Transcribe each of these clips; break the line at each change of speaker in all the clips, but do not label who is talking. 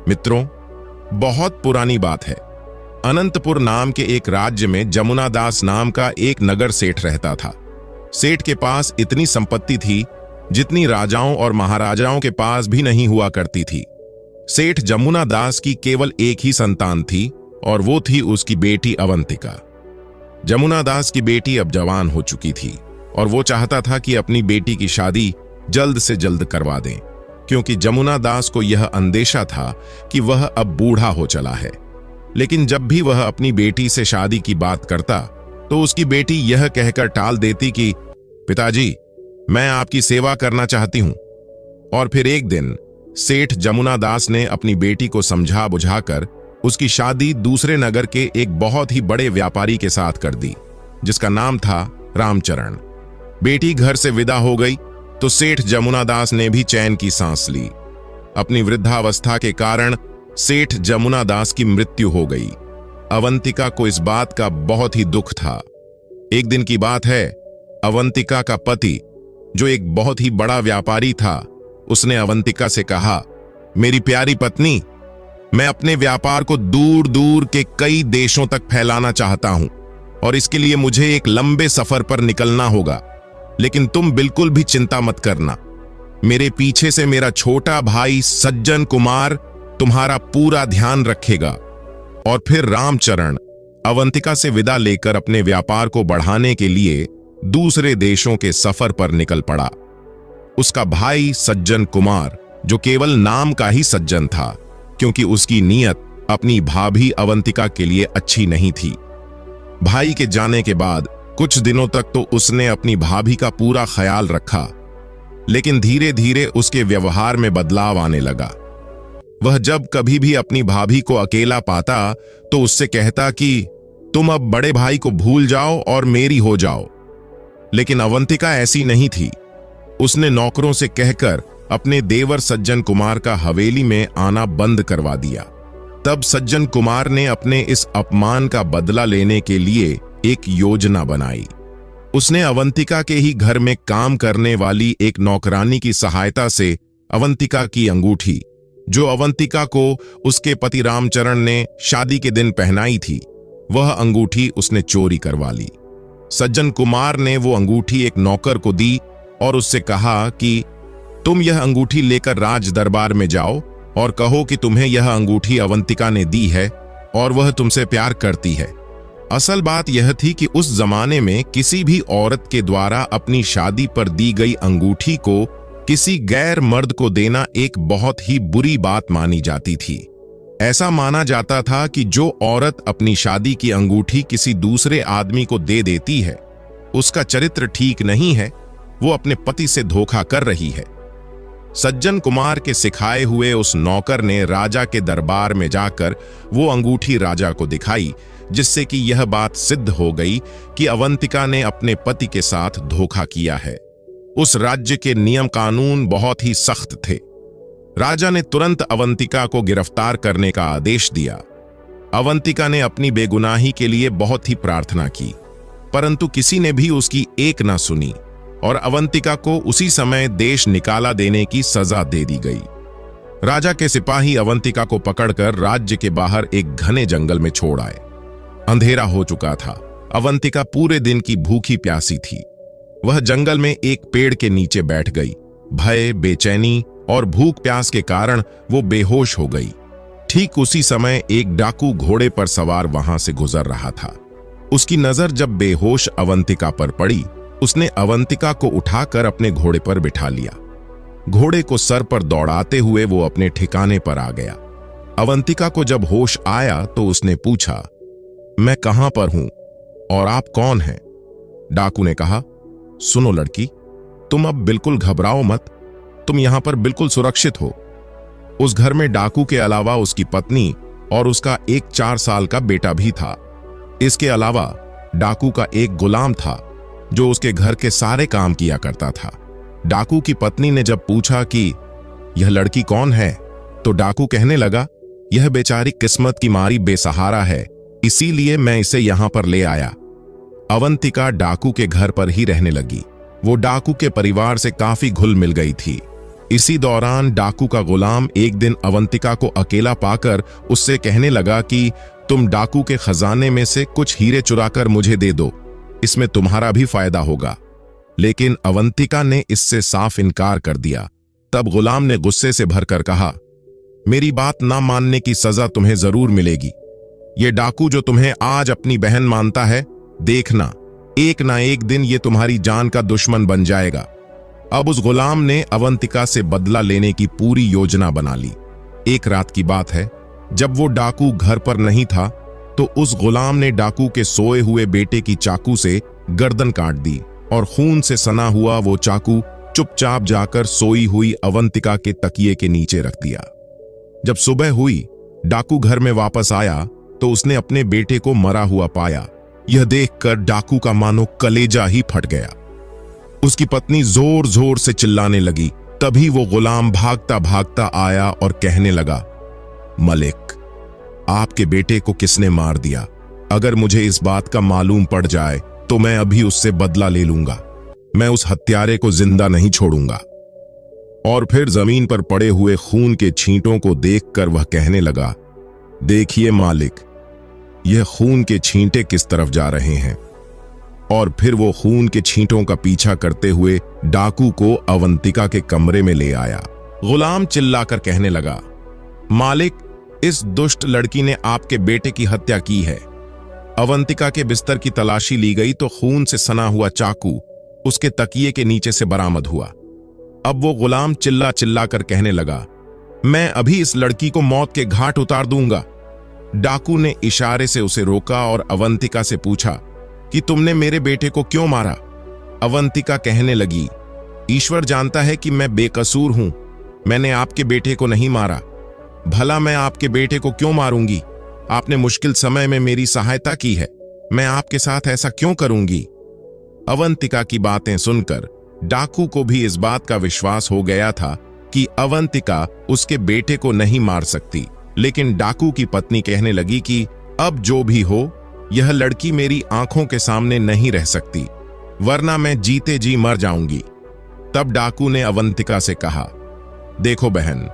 मित्रों, बहुत पुरानी बात है। अनंतपुर नाम के एक राज्य में जमुना दास नाम का एक नगर सेठ रहता था। सेठ के पास इतनी संपत्ति थी जितनी राजाओं और महाराजाओं के पास भी नहीं हुआ करती थी। सेठ जमुना दास की केवल एक ही संतान थी और वो थी उसकी बेटी अवंतिका। जमुना दास की बेटी अब जवान हो चुकी थी और वो चाहता था कि अपनी बेटी की शादी जल्द से जल्द करवा दें, क्योंकि जमुना दास को यह अंदेशा था कि वह अब बूढ़ा हो चला है। लेकिन जब भी वह अपनी बेटी से शादी की बात करता तो उसकी बेटी यह कहकर टाल देती कि पिताजी, मैं आपकी सेवा करना चाहती हूं। और फिर एक दिन सेठ जमुना दास ने अपनी बेटी को समझा बुझाकर उसकी शादी दूसरे नगर के एक बहुत ही बड़े व्यापारी के साथ कर दी, जिसका नाम था रामचरण। बेटी घर से विदा हो गई तो सेठ जमुना दास ने भी चैन की सांस ली। अपनी वृद्धावस्था के कारण सेठ जमुना दास की मृत्यु हो गई। अवंतिका को इस बात का बहुत ही दुख था। एक दिन की बात है, अवंतिका का पति, जो एक बहुत ही बड़ा व्यापारी था, उसने अवंतिका से कहा, मेरी प्यारी पत्नी, मैं अपने व्यापार को दूर दूर के कई देशों तक फैलाना चाहता हूं और इसके लिए मुझे एक लंबे सफर पर निकलना होगा। लेकिन तुम बिल्कुल भी चिंता मत करना। मेरे पीछे से मेरा छोटा भाई सज्जन कुमार तुम्हारा पूरा ध्यान रखेगा। और फिर रामचरण अवंतिका से विदा लेकर अपने व्यापार को बढ़ाने के लिए दूसरे देशों के सफर पर निकल पड़ा। उसका भाई सज्जन कुमार, जो केवल नाम का ही सज्जन था, क्योंकि उसकी नीयत अपनी भाभी अवंतिका के लिए अच्छी नहीं थी। भाई के जाने के बाद कुछ दिनों तक तो उसने अपनी भाभी का पूरा ख्याल रखा, लेकिन धीरे धीरे उसके व्यवहार में बदलाव आने लगा। वह जब कभी भी अपनी भाभी को अकेला पाता तो उससे कहता कि तुम अब बड़े भाई को भूल जाओ और मेरी हो जाओ। लेकिन अवंतिका ऐसी नहीं थी। उसने नौकरों से कहकर अपने देवर सज्जन कुमार का हवेली में आना बंद करवा दिया। तब सज्जन कुमार ने अपने इस अपमान का बदला लेने के लिए एक योजना बनाई। उसने अवंतिका के ही घर में काम करने वाली एक नौकरानी की सहायता से अवंतिका की अंगूठी, जो अवंतिका को उसके पति रामचरण ने शादी के दिन पहनाई थी, वह अंगूठी उसने चोरी करवा ली। सज्जन कुमार ने वो अंगूठी एक नौकर को दी और उससे कहा कि तुम यह अंगूठी लेकर राज दरबार में जाओ और कहो कि तुम्हें यह अंगूठी अवंतिका ने दी है और वह तुमसे प्यार करती है। असल बात यह थी कि उस जमाने में किसी भी औरत के द्वारा अपनी शादी पर दी गई अंगूठी को किसी गैर मर्द को देना एक बहुत ही बुरी बात मानी जाती थी। ऐसा माना जाता था कि जो औरत अपनी शादी की अंगूठी किसी दूसरे आदमी को दे देती है, उसका चरित्र ठीक नहीं है, वो अपने पति से धोखा कर रही है। सज्जन कुमार के सिखाए हुए उस नौकर ने राजा के दरबार में जाकर वो अंगूठी राजा को दिखाई, जिससे कि यह बात सिद्ध हो गई कि अवंतिका ने अपने पति के साथ धोखा किया है। उस राज्य के नियम कानून बहुत ही सख्त थे। राजा ने तुरंत अवंतिका को गिरफ्तार करने का आदेश दिया। अवंतिका ने अपनी बेगुनाही के लिए बहुत ही प्रार्थना की, परंतु किसी ने भी उसकी एक ना सुनी और अवंतिका को उसी समय देश निकाला देने की सजा दे दी गई। राजा के सिपाही अवंतिका को पकड़कर राज्य के बाहर एक घने जंगल में छोड़ आए। अंधेरा हो चुका था। अवंतिका पूरे दिन की भूखी प्यासी थी। वह जंगल में एक पेड़ के नीचे बैठ गई। भय, बेचैनी और भूख प्यास के कारण वो बेहोश हो गई। ठीक उसी समय एक डाकू घोड़े पर सवार वहां से गुजर रहा था। उसकी नजर जब बेहोश अवंतिका पर पड़ी, उसने अवंतिका को उठाकर अपने घोड़े पर बिठा लिया। घोड़े को सर पर दौड़ाते हुए वो अपने ठिकाने पर आ गया। अवंतिका को जब होश आया तो उसने पूछा, मैं कहां पर हूं और आप कौन हैं? डाकू ने कहा, सुनो लड़की, तुम अब बिल्कुल घबराओ मत, तुम यहां पर बिल्कुल सुरक्षित हो। उस घर में डाकू के अलावा उसकी पत्नी और उसका एक 4 साल का बेटा भी था। इसके अलावा डाकू का एक गुलाम था जो उसके घर के सारे काम किया करता था। डाकू की पत्नी ने जब पूछा कि यह लड़की कौन है, तो डाकू कहने लगा, यह बेचारी किस्मत की मारी बेसहारा है, इसीलिए मैं इसे यहां पर ले आया। अवंतिका डाकू के घर पर ही रहने लगी। वो डाकू के परिवार से काफी घुल मिल गई थी, इसी दौरान डाकू का गुलाम एक दिन अवंतिका को अकेला पाकर उससे कहने लगा कि तुम डाकू के खजाने में से कुछ हीरे चुराकर मुझे दे दो, इसमें तुम्हारा भी फायदा होगा। लेकिन अवंतिका ने इससे साफ इनकार कर दिया। तब गुलाम ने गुस्से से भरकर कहा, मेरी बात ना मानने की सजा तुम्हें जरूर मिलेगी। ये डाकू जो तुम्हें आज अपनी बहन मानता है, देखना एक ना एक दिन ये तुम्हारी जान का दुश्मन बन जाएगा। अब उस गुलाम ने अवंतिका से बदला लेने की पूरी योजना बना ली। एक रात की बात है, जब वो डाकू घर पर नहीं था तो उस गुलाम ने डाकू के सोए हुए बेटे की चाकू से गर्दन काट दी और खून से सना हुआ वो चाकू चुपचाप जाकर सोई हुई अवंतिका के तकिए के नीचे रख दिया। जब सुबह हुई, डाकू घर में वापस आया तो उसने अपने बेटे को मरा हुआ पाया। यह देखकर डाकू का मानो कलेजा ही फट गया। उसकी पत्नी जोर जोर से चिल्लाने लगी। तभी वो गुलाम भागता भागता आया और कहने लगा, मलिक, आपके बेटे को किसने मार दिया? अगर मुझे इस बात का मालूम पड़ जाए तो मैं अभी उससे बदला ले लूंगा। मैं उस हत्यारे को जिंदा नहीं छोड़ूंगा। और फिर जमीन पर पड़े हुए खून के छींटों को देखकर वह कहने लगा, देखिए मालिक, यह खून के छींटे किस तरफ जा रहे हैं। और फिर वो खून के छींटों का पीछा करते हुए डाकू को अवंतिका के कमरे में ले आया। गुलाम चिल्लाकर कहने लगा, मालिक, इस दुष्ट लड़की ने आपके बेटे की हत्या की है। अवंतिका के बिस्तर की तलाशी ली गई तो खून से सना हुआ चाकू उसके तकिए के नीचे से बरामद हुआ। अब वो गुलाम चिल्ला चिल्ला कर कहने लगा, मैं अभी इस लड़की को मौत के घाट उतार दूंगा। डाकू ने इशारे से उसे रोका और अवंतिका से पूछा कि तुमने मेरे बेटे को क्यों मारा? अवंतिका कहने लगी, ईश्वर जानता है कि मैं बेकसूर हूं। मैंने आपके बेटे को नहीं मारा। भला मैं आपके बेटे को क्यों मारूंगी? आपने मुश्किल समय में मेरी सहायता की है। मैं आपके साथ ऐसा क्यों करूंगी? अवंतिका की बातें सुनकर डाकू को भी इस बात का विश्वास हो गया था कि अवंतिका उसके बेटे को नहीं मार सकती। लेकिन डाकू की पत्नी कहने लगी कि अब जो भी हो, यह लड़की मेरी आंखों के सामने नहीं रह सकती, वरना मैं जीते जी मर जाऊंगी। तब डाकू ने अवंतिका से कहा, देखो बहन,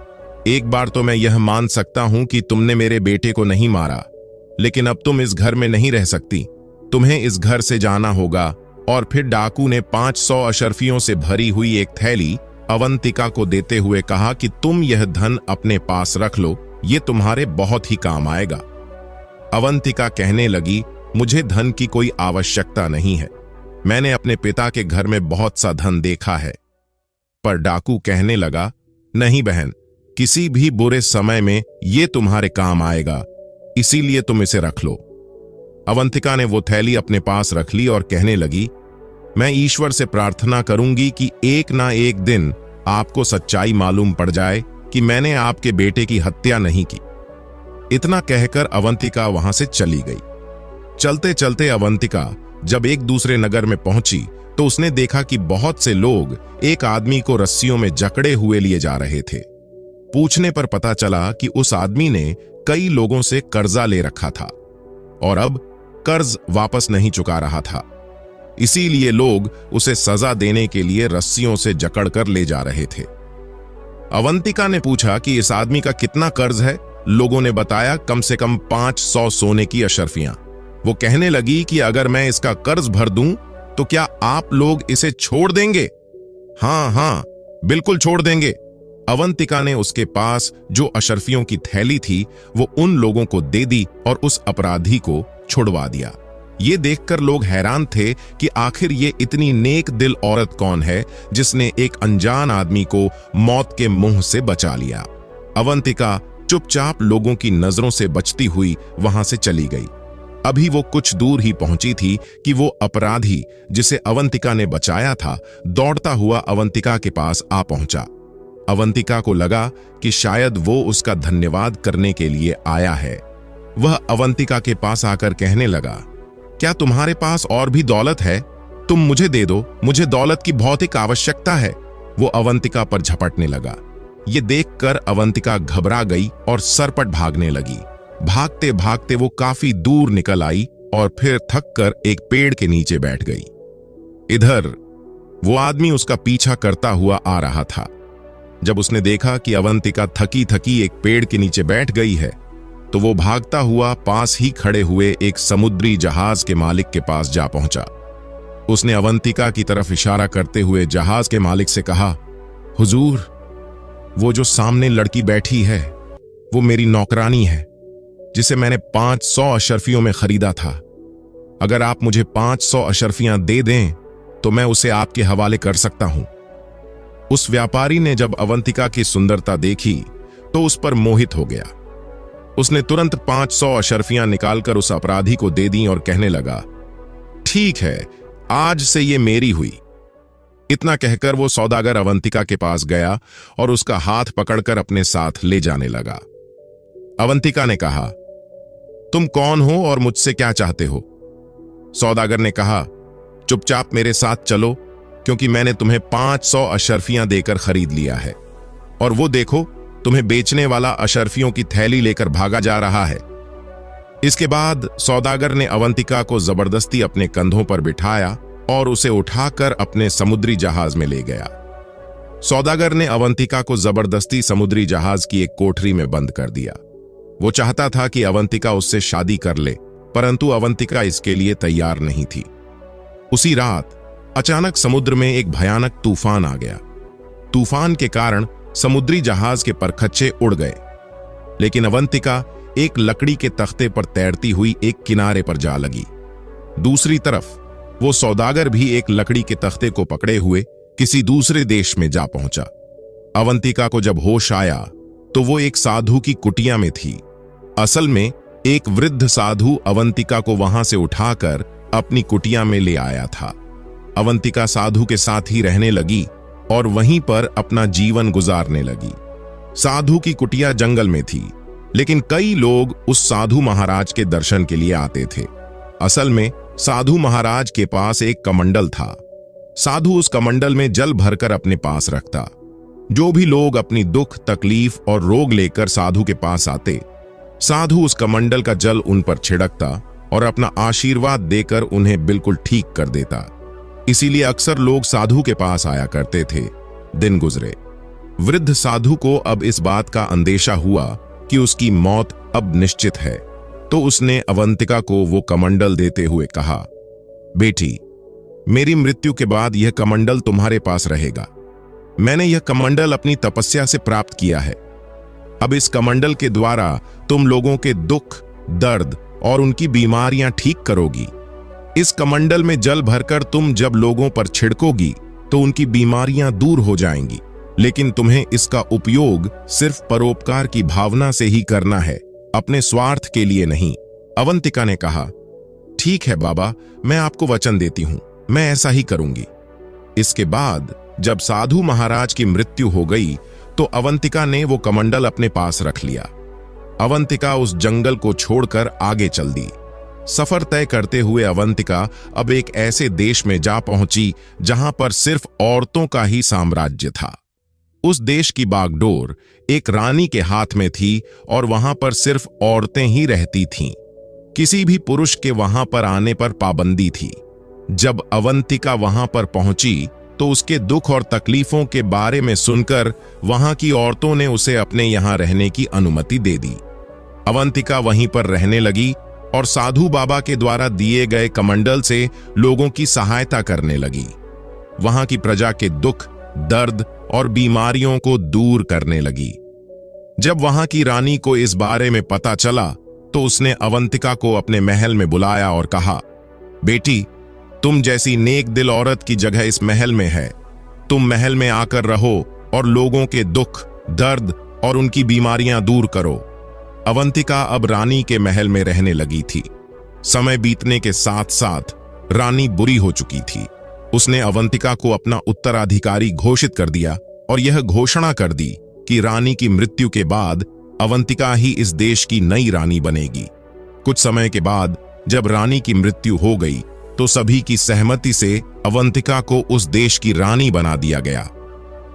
एक बार तो मैं यह मान सकता हूं कि तुमने मेरे बेटे को नहीं मारा, लेकिन अब तुम इस घर में नहीं रह सकती। तुम्हें इस घर से जाना होगा। और फिर डाकू ने 500 अशर्फियों से भरी हुई एक थैली अवंतिका को देते हुए कहा कि तुम यह धन अपने पास रख लो, ये तुम्हारे बहुत ही काम आएगा। अवंतिका कहने लगी, मुझे धन की कोई आवश्यकता नहीं है। मैंने अपने पिता के घर में बहुत सा धन देखा है। पर डाकू कहने लगा, नहीं बहन, किसी भी बुरे समय में ये तुम्हारे काम आएगा, इसीलिए तुम इसे रख लो। अवंतिका ने वो थैली अपने पास रख ली और कहने लगी, मैं ईश्वर से प्रार्थना करूंगी कि एक ना एक दिन आपको सच्चाई मालूम पड़ जाए कि मैंने आपके बेटे की हत्या नहीं की। इतना कहकर अवंतिका वहां से चली गई। चलते चलते अवंतिका जब एक दूसरे नगर में पहुंची तो उसने देखा कि बहुत से लोग एक आदमी को रस्सियों में जकड़े हुए लिए जा रहे थे। पूछने पर पता चला कि उस आदमी ने कई लोगों से कर्जा ले रखा था और अब कर्ज वापस नहीं चुका रहा था। इसीलिए लोग उसे सजा देने के लिए रस्सियों से जकड़कर ले जा रहे थे। अवंतिका ने पूछा कि इस आदमी का कितना कर्ज है। लोगों ने बताया कम से कम 500 सोने की अशर्फियां। वो कहने लगी कि अगर मैं इसका कर्ज भर दूं तो क्या आप लोग इसे छोड़ देंगे? हाँ हाँ, बिल्कुल छोड़ देंगे। अवंतिका ने उसके पास जो अशर्फियों की थैली थी वो उन लोगों को दे दी और उस अपराधी को छुड़वा दिया। ये देखकर लोग हैरान थे कि आखिर ये इतनी नेक दिल औरत कौन है जिसने एक अनजान आदमी को मौत के मुंह से बचा लिया। अवंतिका चुपचाप लोगों की नजरों से बचती हुई वहां से चली गई। अभी वो कुछ दूर ही पहुंची थी कि वो अपराधी जिसे अवंतिका ने बचाया था दौड़ता हुआ अवंतिका के पास आ पहुंचा। अवंतिका को लगा कि शायद वो उसका धन्यवाद करने के लिए आया है। वह अवंतिका के पास आकर कहने लगा, क्या तुम्हारे पास और भी दौलत है? तुम मुझे दे दो, मुझे दौलत की भौतिक आवश्यकता है। वो अवंतिका पर झपटने लगा। ये देखकर अवंतिका घबरा गई और सरपट भागने लगी। भागते भागते वो काफी दूर निकल आई और फिर थककर एक पेड़ के नीचे बैठ गई। इधर वो आदमी उसका पीछा करता हुआ आ रहा था। जब उसने देखा कि अवंतिका थकी थकी एक पेड़ के नीचे बैठ गई है, तो वो भागता हुआ पास ही खड़े हुए एक समुद्री जहाज के मालिक के पास जा पहुंचा। उसने अवंतिका की तरफ इशारा करते हुए जहाज के मालिक से कहा, हुजूर, वो जो सामने लड़की बैठी है वो मेरी नौकरानी है, जिसे मैंने 500 अशर्फियों में खरीदा था। अगर आप मुझे 500 अशर्फियां दे दें तो मैं उसे आपके हवाले कर सकता हूं। उस व्यापारी ने जब अवंतिका की सुंदरता देखी तो उस पर मोहित हो गया। उसने तुरंत 500 अशर्फियां निकालकर उस अपराधी को दे दी और कहने लगा, ठीक है, आज से ये मेरी हुई। इतना कहकर वो सौदागर अवंतिका के पास गया और उसका हाथ पकड़कर अपने साथ ले जाने लगा। अवंतिका ने कहा, तुम कौन हो और मुझसे क्या चाहते हो? सौदागर ने कहा, चुपचाप मेरे साथ चलो, क्योंकि मैंने तुम्हें 500 अशर्फियां देकर खरीद लिया है। और वो देखो, तुम्हें बेचने वाला अशर्फियों की थैली लेकर भागा जा रहा है। इसके बाद सौदागर ने अवंतिका को जबरदस्ती अपने कंधों पर बिठाया और उसे उठाकर अपने समुद्री जहाज में ले गया। सौदागर ने अवंतिका को जबरदस्ती समुद्री जहाज की एक कोठरी में बंद कर दिया। वो चाहता था कि अवंतिका उससे शादी कर ले, परंतु अवंतिका इसके लिए तैयार नहीं थी। उसी रात अचानक समुद्र में एक भयानक तूफान आ गया। तूफान के कारण समुद्री जहाज के परखच्चे उड़ गए, लेकिन अवंतिका एक लकड़ी के तख्ते पर तैरती हुई एक किनारे पर जा लगी। दूसरी तरफ वो सौदागर भी एक लकड़ी के तख्ते को पकड़े हुए किसी दूसरे देश में जा पहुंचा। अवंतिका को जब होश आया तो वो एक साधु की कुटिया में थी। असल में एक वृद्ध साधु अवंतिका को वहां से उठाकर अपनी कुटिया में ले आया था। अवंतिका साधु के साथ ही रहने लगी और वहीं पर अपना जीवन गुजारने लगी। साधु की कुटिया जंगल में थी, लेकिन कई लोग उस साधु महाराज के दर्शन के लिए आते थे। असल में साधु महाराज के पास एक कमंडल था। साधु उस कमंडल में जल भरकर अपने पास रखता। जो भी लोग अपनी दुख, तकलीफ और रोग लेकर साधु के पास आते, साधु उस कमंडल का जल उन पर छिड़कता और अपना आशीर्वाद देकर उन्हें बिल्कुल ठीक कर देता। इसीलिए अक्सर लोग साधु के पास आया करते थे। दिन गुजरे। वृद्ध साधु को अब इस बात का अंदेशा हुआ कि उसकी मौत अब निश्चित है, तो उसने अवंतिका को वो कमंडल देते हुए कहा, बेटी, मेरी मृत्यु के बाद यह कमंडल तुम्हारे पास रहेगा। मैंने यह कमंडल अपनी तपस्या से प्राप्त किया है। अब इस कमंडल के द्वारा तुम लोगों के दुख, दर्द और उनकी बीमारियां ठीक करोगी। इस कमंडल में जल भरकर तुम जब लोगों पर छिड़कोगी तो उनकी बीमारियां दूर हो जाएंगी, लेकिन तुम्हें इसका उपयोग सिर्फ परोपकार की भावना से ही करना है, अपने स्वार्थ के लिए नहीं। अवंतिका ने कहा, ठीक है बाबा, मैं आपको वचन देती हूं, मैं ऐसा ही करूंगी। इसके बाद जब साधु महाराज की मृत्यु हो गई तो अवंतिका ने वो कमंडल अपने पास रख लिया। अवंतिका उस जंगल को छोड़कर आगे चल दी। सफर तय करते हुए अवंतिका अब एक ऐसे देश में जा पहुंची जहां पर सिर्फ औरतों का ही साम्राज्य था। उस देश की बागडोर एक रानी के हाथ में थी और वहां पर सिर्फ औरतें ही रहती थीं। किसी भी पुरुष के वहां पर आने पर पाबंदी थी। जब अवंतिका वहां पर पहुंची तो उसके दुख और तकलीफों के बारे में सुनकर वहां की औरतों ने उसे अपने यहां रहने की अनुमति दे दी। अवंतिका वहीं पर रहने लगी और साधु बाबा के द्वारा दिए गए कमंडल से लोगों की सहायता करने लगी। वहां की प्रजा के दुख, दर्द और बीमारियों को दूर करने लगी। जब वहां की रानी को इस बारे में पता चला तो उसने अवंतिका को अपने महल में बुलाया और कहा, बेटी, तुम जैसी नेक दिल औरत की जगह इस महल में है। तुम महल में आकर रहो और लोगों के दुख, दर्द और उनकी बीमारियां दूर करो। अवंतिका अब रानी के महल में रहने लगी थी। समय बीतने के साथ साथ रानी बुरी हो चुकी थी। उसने अवंतिका को अपना उत्तराधिकारी घोषित कर दिया और यह घोषणा कर दी कि रानी की मृत्यु के बाद अवंतिका ही इस देश की नई रानी बनेगी। कुछ समय के बाद जब रानी की मृत्यु हो गई तो सभी की सहमति से अवंतिका को उस देश की रानी बना दिया गया।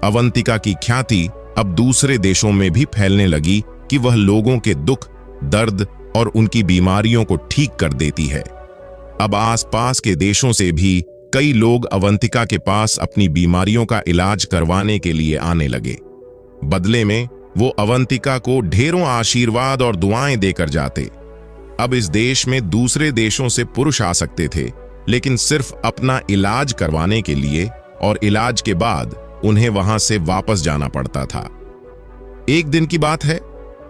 अवंतिका की ख्याति अब दूसरे देशों में भी फैलने लगी कि वह लोगों के दुख, दर्द और उनकी बीमारियों को ठीक कर देती है। अब आसपास के देशों से भी कई लोग अवंतिका के पास अपनी बीमारियों का इलाज करवाने के लिए आने लगे। बदले में वो अवंतिका को ढेरों आशीर्वाद और दुआएं देकर जाते। अब इस देश में दूसरे देशों से पुरुष आ सकते थे, लेकिन सिर्फ अपना इलाज करवाने के लिए, और इलाज के बाद उन्हें वहां से वापस जाना पड़ता था। एक दिन की बात है,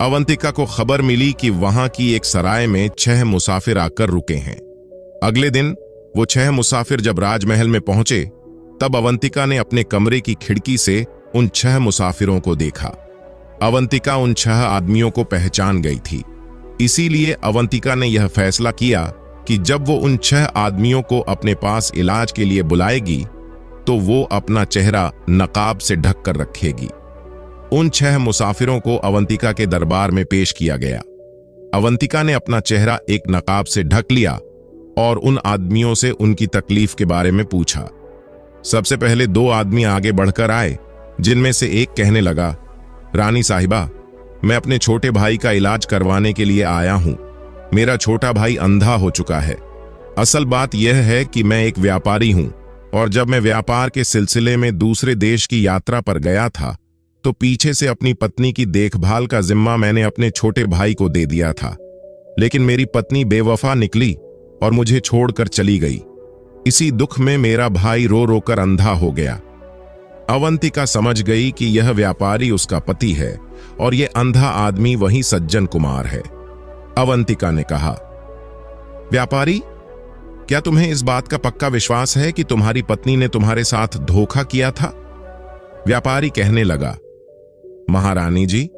अवंतिका को खबर मिली कि वहां की एक सराय में 6 मुसाफिर आकर रुके हैं। अगले दिन वो 6 मुसाफिर जब राजमहल में पहुंचे, तब अवंतिका ने अपने कमरे की खिड़की से उन 6 मुसाफिरों को देखा। अवंतिका उन 6 आदमियों को पहचान गई थी। इसीलिए अवंतिका ने यह फैसला किया कि जब वो उन 6 आदमियों को अपने पास इलाज के लिए बुलाएगी, तो वो अपना चेहरा नकाब से ढक कर रखेगी। उन 6 मुसाफिरों को अवंतिका के दरबार में पेश किया गया। अवंतिका ने अपना चेहरा एक नकाब से ढक लिया और उन आदमियों से उनकी तकलीफ के बारे में पूछा। सबसे पहले 2 आदमी आगे बढ़कर आए, जिनमें से एक कहने लगा, रानी साहिबा, मैं अपने छोटे भाई का इलाज करवाने के लिए आया हूं। मेरा छोटा भाई अंधा हो चुका है। असल बात यह है कि मैं एक व्यापारी हूं, और जब मैं व्यापार के सिलसिले में दूसरे देश की यात्रा पर गया था, तो पीछे से अपनी पत्नी की देखभाल का जिम्मा मैंने अपने छोटे भाई को दे दिया था। लेकिन मेरी पत्नी बेवफा निकली और मुझे छोड़कर चली गई। इसी दुख में मेरा भाई रो रो कर अंधा हो गया। अवंतिका समझ गई कि यह व्यापारी उसका पति है और यह अंधा आदमी वही सज्जन कुमार है। अवंतिका ने कहा, व्यापारी, क्या तुम्हें इस बात का पक्का विश्वास है कि तुम्हारी पत्नी ने तुम्हारे साथ धोखा किया था? व्यापारी कहने लगा, महारानी जी,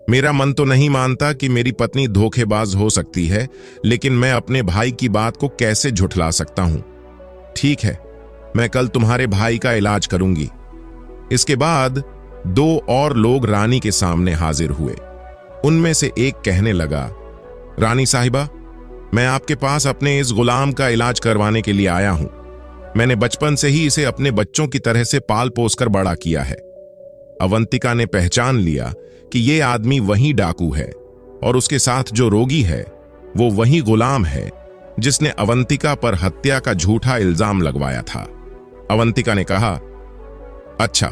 मेरा मन तो नहीं मानता कि मेरी पत्नी धोखेबाज हो सकती है, लेकिन मैं अपने भाई की बात को कैसे झुठला सकता हूं? ठीक है, मैं कल तुम्हारे भाई का इलाज करूंगी। इसके बाद 2 और लोग रानी के सामने हाजिर हुए। उनमें से एक कहने लगा, रानी साहिबा, मैं आपके पास अपने इस गुलाम का इलाज करवाने के लिए आया हूं। मैंने बचपन से ही इसे अपने बच्चों की तरह से पाल पोस कर बड़ा किया है। अवंतिका ने पहचान लिया कि यह आदमी वही डाकू है, और उसके साथ जो रोगी है वो वही गुलाम है जिसने अवंतिका पर हत्या का झूठा इल्जाम लगवाया था। अवंतिका ने कहा, अच्छा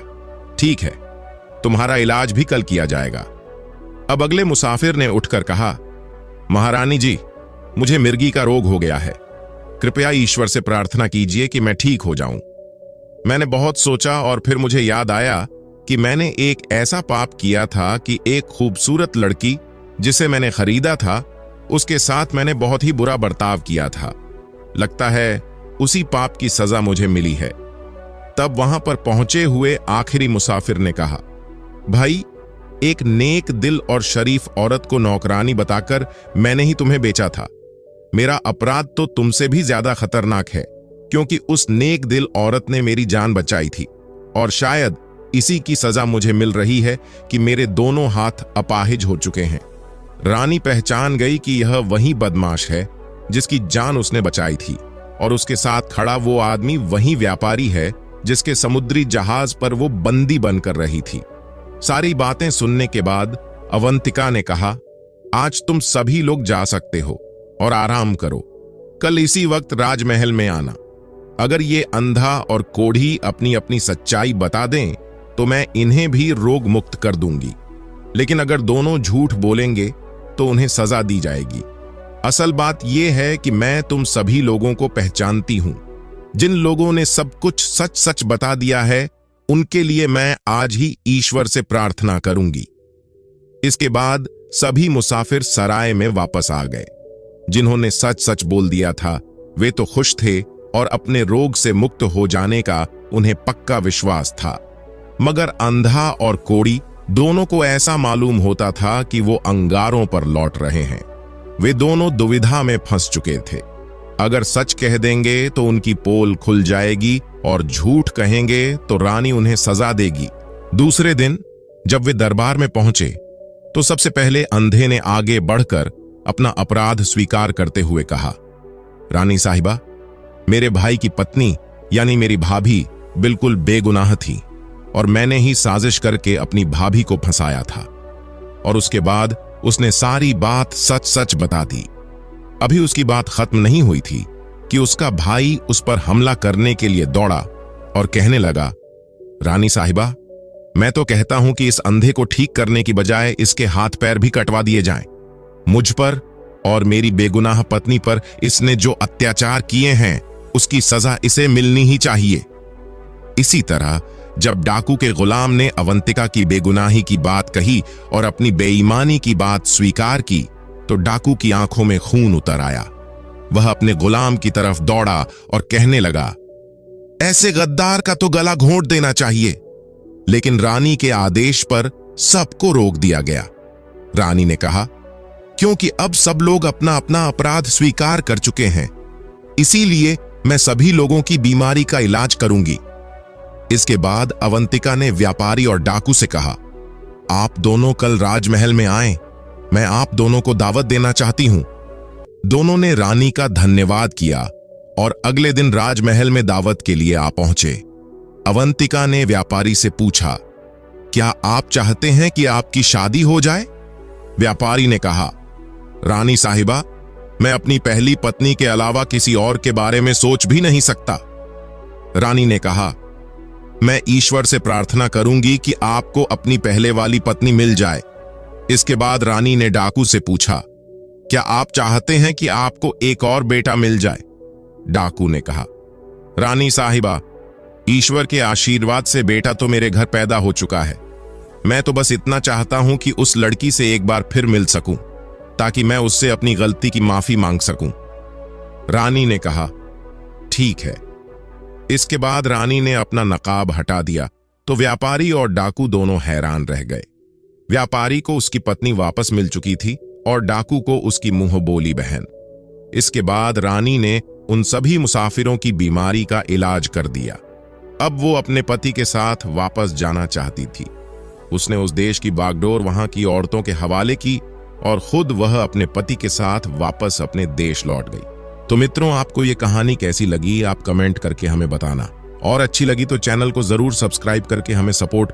ठीक है, तुम्हारा इलाज भी कल किया जाएगा। अब अगले मुसाफिर ने उठकर कहा, महारानी जी, मुझे मिर्गी का रोग हो गया है। कृपया ईश्वर से प्रार्थना कीजिए कि मैं ठीक हो जाऊं। मैंने बहुत सोचा और फिर मुझे याद आया कि मैंने एक ऐसा पाप किया था कि एक खूबसूरत लड़की जिसे मैंने खरीदा था, उसके साथ मैंने बहुत ही बुरा बर्ताव किया था। लगता है उसी पाप की सजा मुझे मिली है। तब वहां पर पहुंचे हुए आखिरी मुसाफिर ने कहा, भाई, एक नेक दिल और शरीफ औरत को नौकरानी बताकर मैंने ही तुम्हें बेचा था। मेरा अपराध तो तुमसे भी ज्यादा खतरनाक है, क्योंकि उस नेक दिल औरत ने मेरी जान बचाई थी, और शायद इसी की सजा मुझे मिल रही है कि मेरे दोनों हाथ अपाहिज हो चुके हैं। रानी पहचान गई कि यह वही बदमाश है जिसकी जान उसने बचाई थी, और उसके साथ खड़ा वो आदमी वही व्यापारी है जिसके समुद्री जहाज पर वो बंदी बनकर रही थी। सारी बातें सुनने के बाद अवंतिका ने कहा, आज तुम सभी लोग जा सकते हो और आराम करो। कल इसी वक्त राजमहल में आना। अगर ये अंधा और कोढ़ी अपनी अपनी सच्चाई बता दें तो मैं इन्हें भी रोग मुक्त कर दूंगी, लेकिन अगर दोनों झूठ बोलेंगे तो उन्हें सजा दी जाएगी। असल बात यह है कि मैं तुम सभी लोगों को पहचानती हूं। जिन लोगों ने सब कुछ सच सच बता दिया है, उनके लिए मैं आज ही ईश्वर से प्रार्थना करूंगी। इसके बाद सभी मुसाफिर सराय में वापस आ गए। जिन्होंने सच सच बोल दिया था वे तो खुश थे और अपने रोग से मुक्त हो जाने का उन्हें पक्का विश्वास था, मगर अंधा और कोढ़ी दोनों को ऐसा मालूम होता था कि वो अंगारों पर लौट रहे हैं। वे दोनों दुविधा में फंस चुके थे। अगर सच कह देंगे तो उनकी पोल खुल जाएगी, और झूठ कहेंगे तो रानी उन्हें सजा देगी। दूसरे दिन जब वे दरबार में पहुंचे तो सबसे पहले अंधे ने आगे बढ़कर अपना अपराध स्वीकार करते हुए कहा, रानी साहिबा, मेरे भाई की पत्नी यानी मेरी भाभी बिल्कुल बेगुनाह थी, और मैंने ही साजिश करके अपनी भाभी को फंसाया था। और उसके बाद उसने सारी बात सच सच बता दी। अभी उसकी बात खत्म नहीं हुई थी कि उसका भाई उस पर हमला करने के लिए दौड़ा और कहने लगा, रानी साहिबा, मैं तो कहता हूं कि इस अंधे को ठीक करने की बजाय इसके हाथ पैर भी कटवा दिए जाएं। मुझ पर और मेरी बेगुनाह पत्नी पर इसने जो अत्याचार किए हैं उसकी सजा इसे मिलनी ही चाहिए। इसी तरह जब डाकू के गुलाम ने अवंतिका की बेगुनाही की बात कही और अपनी बेईमानी की बात स्वीकार की तो डाकू की आंखों में खून उतर आया। वह अपने गुलाम की तरफ दौड़ा और कहने लगा, ऐसे गद्दार का तो गला घोंट देना चाहिए। लेकिन रानी के आदेश पर सबको रोक दिया गया। रानी ने कहा, क्योंकि अब सब लोग अपना अपना अपराध स्वीकार कर चुके हैं, इसीलिए मैं सभी लोगों की बीमारी का इलाज करूंगी। इसके बाद अवंतिका ने व्यापारी और डाकू से कहा, आप दोनों कल राजमहल में आए, मैं आप दोनों को दावत देना चाहती हूं। दोनों ने रानी का धन्यवाद किया और अगले दिन राजमहल में दावत के लिए आ पहुंचे। अवंतिका ने व्यापारी से पूछा, क्या आप चाहते हैं कि आपकी शादी हो जाए? व्यापारी ने कहा, रानी साहिबा, मैं अपनी पहली पत्नी के अलावा किसी और के बारे में सोच भी नहीं सकता। रानी ने कहा, मैं ईश्वर से प्रार्थना करूंगी कि आपको अपनी पहले वाली पत्नी मिल जाए। इसके बाद रानी ने डाकू से पूछा, क्या आप चाहते हैं कि आपको एक और बेटा मिल जाए? डाकू ने कहा, रानी साहिबा, ईश्वर के आशीर्वाद से बेटा तो मेरे घर पैदा हो चुका है। मैं तो बस इतना चाहता हूं कि उस लड़की से एक बार फिर मिल सकूं, ताकि मैं उससे अपनी गलती की माफी मांग सकूं। रानी ने कहा, ठीक है। इसके बाद रानी ने अपना नकाब हटा दिया तो व्यापारी और डाकू दोनों हैरान रह गए। व्यापारी को उसकी पत्नी वापस मिल चुकी थी और डाकू को उसकी मुंह बोली बहन। इसके बाद रानी ने उन सभी मुसाफिरों की बीमारी का इलाज कर दिया। अब वो अपने पति के साथ वापस जाना चाहती थी। उसने उस देश की बागडोर वहां की औरतों के हवाले की और खुद वह अपने पति के साथ वापस अपने देश लौट गई। तो मित्रों, आपको ये कहानी कैसी लगी आप कमेंट करके हमें बताना, और अच्छी लगी तो चैनल को जरूर सब्सक्राइब करके हमें सपोर्ट कर